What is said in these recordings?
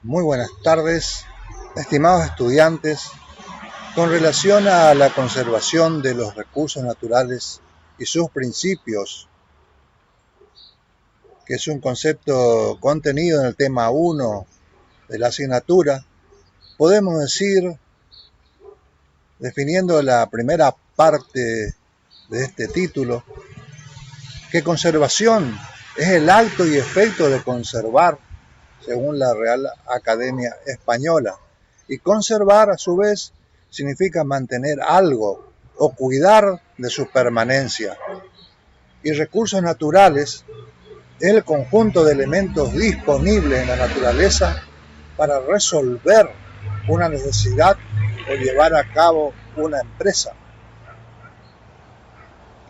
Muy buenas tardes, estimados estudiantes. Con relación a la conservación de los recursos naturales y sus principios, que es un concepto contenido en el tema 1 de la asignatura, podemos decir, definiendo la primera parte de este título, que conservación es el acto y efecto de conservar, según la Real Academia Española. Y conservar, a su vez, significa mantener algo o cuidar de su permanencia. Y recursos naturales es el conjunto de elementos disponibles en la naturaleza para resolver una necesidad o llevar a cabo una empresa.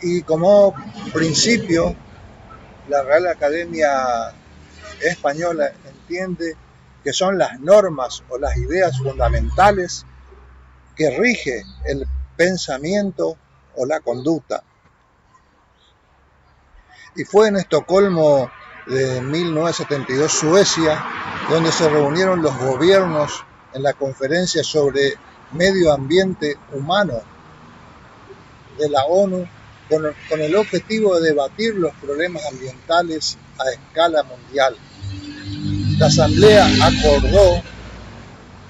Y como principio, la Real Academia Española entiende que son las normas o las ideas fundamentales que rige el pensamiento o la conducta. Y fue en Estocolmo de 1972, Suecia, donde se reunieron los gobiernos en la conferencia sobre medio ambiente humano de la ONU con el objetivo de debatir los problemas ambientales a escala mundial. La Asamblea acordó,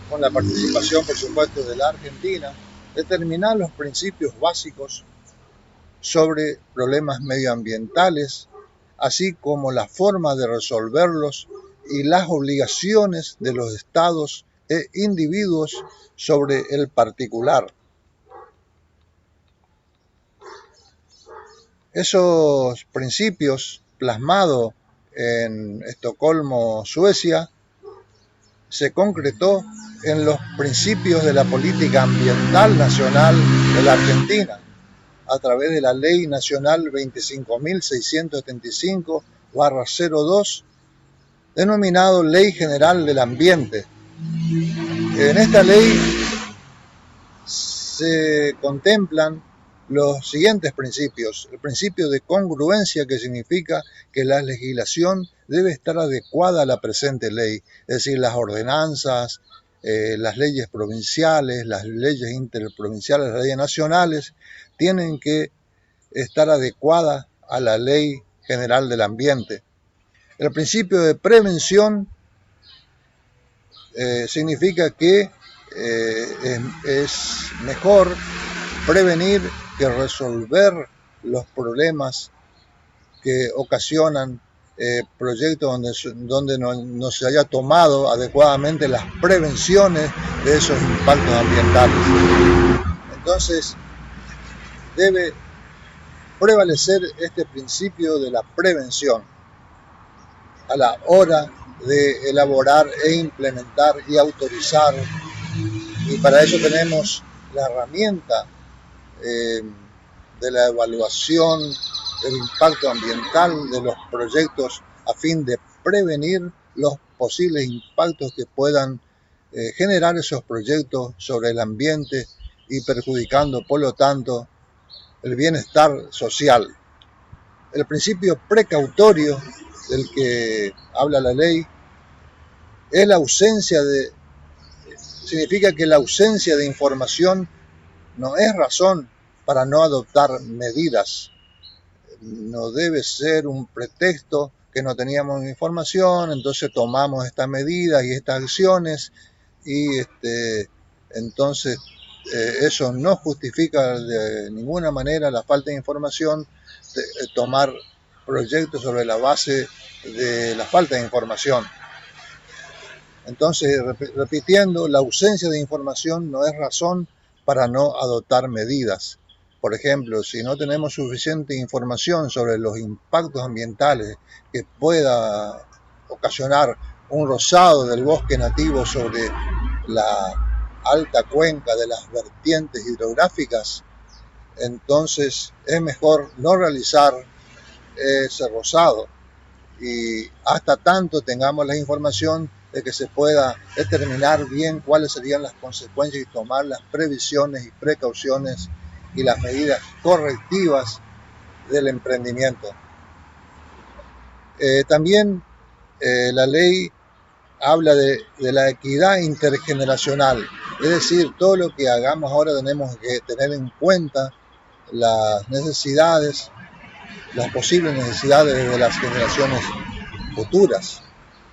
con la participación, por supuesto, de la Argentina, determinar los principios básicos sobre problemas medioambientales, así como la forma de resolverlos y las obligaciones de los estados e individuos sobre el particular. Esos principios plasmados en Estocolmo, Suecia, se concretó en los principios de la política ambiental nacional de la Argentina, a través de la Ley Nacional 25.675/02, denominado Ley General del Ambiente. En esta ley se contemplan los siguientes principios. El principio de congruencia, que significa que la legislación debe estar adecuada a la presente ley, es decir, las ordenanzas, las leyes provinciales, las leyes interprovinciales, las leyes nacionales, tienen que estar adecuadas a la Ley General del Ambiente. El principio de prevención significa que es mejor prevenir que resolver los problemas que ocasionan proyectos donde no se haya tomado adecuadamente las prevenciones de esos impactos ambientales. Entonces, debe prevalecer este principio de la prevención a la hora de elaborar e implementar y autorizar, y para eso tenemos la herramienta de la evaluación del impacto ambiental de los proyectos a fin de prevenir los posibles impactos que puedan generar esos proyectos sobre el ambiente y perjudicando, por lo tanto, el bienestar social. El principio precautorio del que habla la ley es significa que la ausencia de información no es razón para no adoptar medidas. No debe ser un pretexto que no teníamos información, entonces tomamos estas medidas y estas acciones, y entonces eso no justifica de ninguna manera la falta de información, de tomar proyectos sobre la base de la falta de información. Entonces, repitiendo, la ausencia de información no es razón para no adoptar medidas. Por ejemplo, si no tenemos suficiente información sobre los impactos ambientales que pueda ocasionar un rozado del bosque nativo sobre la alta cuenca de las vertientes hidrográficas, entonces es mejor no realizar ese rozado, y hasta tanto tengamos la información de que se pueda determinar bien cuáles serían las consecuencias y tomar las previsiones y precauciones y las medidas correctivas del emprendimiento. También la ley habla de la equidad intergeneracional, es decir, todo lo que hagamos ahora tenemos que tener en cuenta las necesidades, las posibles necesidades de las generaciones futuras,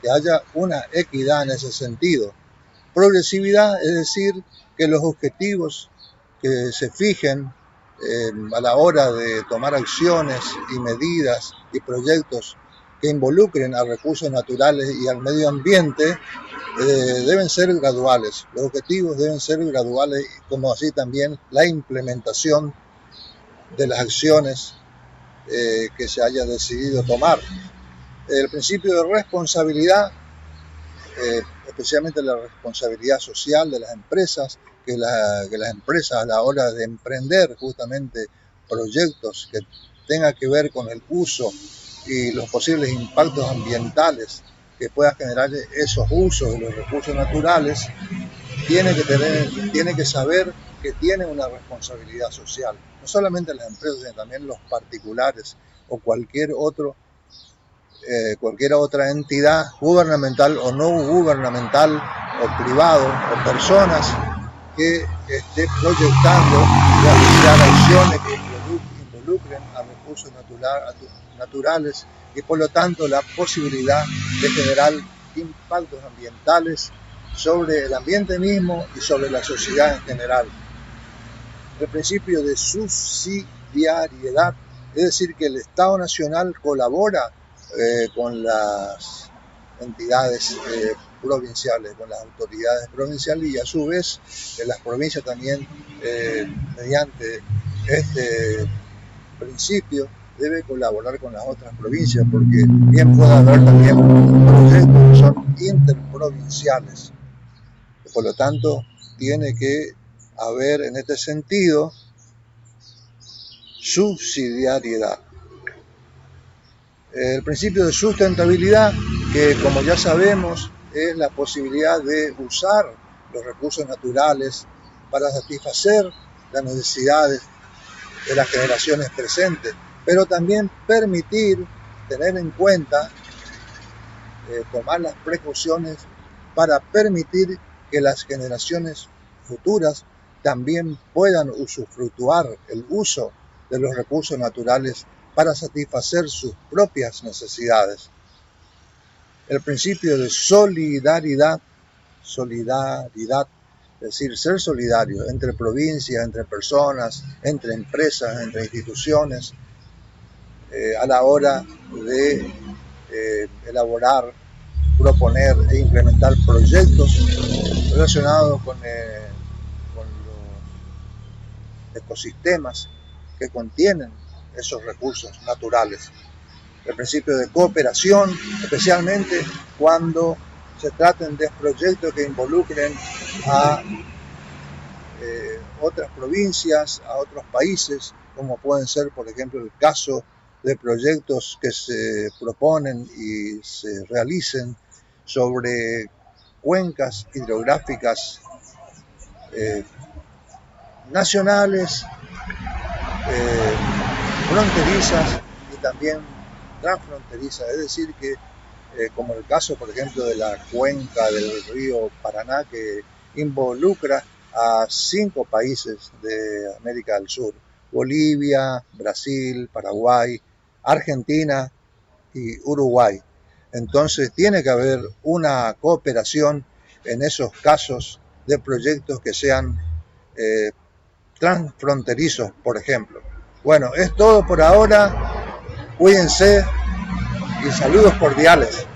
que haya una equidad en ese sentido. Progresividad, es decir, que los objetivos que se fijen a la hora de tomar acciones y medidas y proyectos que involucren a recursos naturales y al medio ambiente deben ser graduales. Los objetivos deben ser graduales, como así también la implementación de las acciones que se haya decidido tomar. El principio de responsabilidad, especialmente la responsabilidad social de las empresas, que las empresas a la hora de emprender justamente proyectos que tengan que ver con el uso y los posibles impactos ambientales que pueda generar esos usos de los recursos naturales, tiene que saber que tiene una responsabilidad social. No solamente las empresas, sino también los particulares o cualquier otra entidad gubernamental o no gubernamental o privado o personas que esté proyectando realizar acciones que involucren a recursos naturales y por lo tanto la posibilidad de generar impactos ambientales sobre el ambiente mismo y sobre la sociedad en general. El principio de subsidiariedad, es decir, que el Estado Nacional colabora con las entidades provinciales, con las autoridades provinciales y a su vez las provincias también mediante este principio debe colaborar con las otras provincias, porque bien puede haber también proyectos que son interprovinciales. Por lo tanto, tiene que haber en este sentido subsidiariedad. El principio de sustentabilidad, que como ya sabemos es la posibilidad de usar los recursos naturales para satisfacer las necesidades de las generaciones presentes, pero también permitir tener en cuenta, tomar las precauciones para permitir que las generaciones futuras también puedan usufructuar el uso de los recursos naturales para satisfacer sus propias necesidades. El principio de solidaridad, es decir, ser solidario entre provincias, entre personas, entre empresas, entre instituciones, a la hora de elaborar, proponer e implementar proyectos relacionados con los ecosistemas que contienen esos recursos naturales. El principio de cooperación, especialmente cuando se traten de proyectos que involucren a otras provincias, a otros países, como pueden ser, por ejemplo, el caso de proyectos que se proponen y se realicen sobre cuencas hidrográficas nacionales, fronterizas y también transfronterizas, es decir que como el caso por ejemplo de la cuenca del río Paraná, que involucra a 5 países de América del Sur: Bolivia, Brasil, Paraguay, Argentina y Uruguay. Entonces tiene que haber una cooperación en esos casos de proyectos que sean transfronterizos, por ejemplo. Bueno, es todo por ahora. Cuídense y saludos cordiales.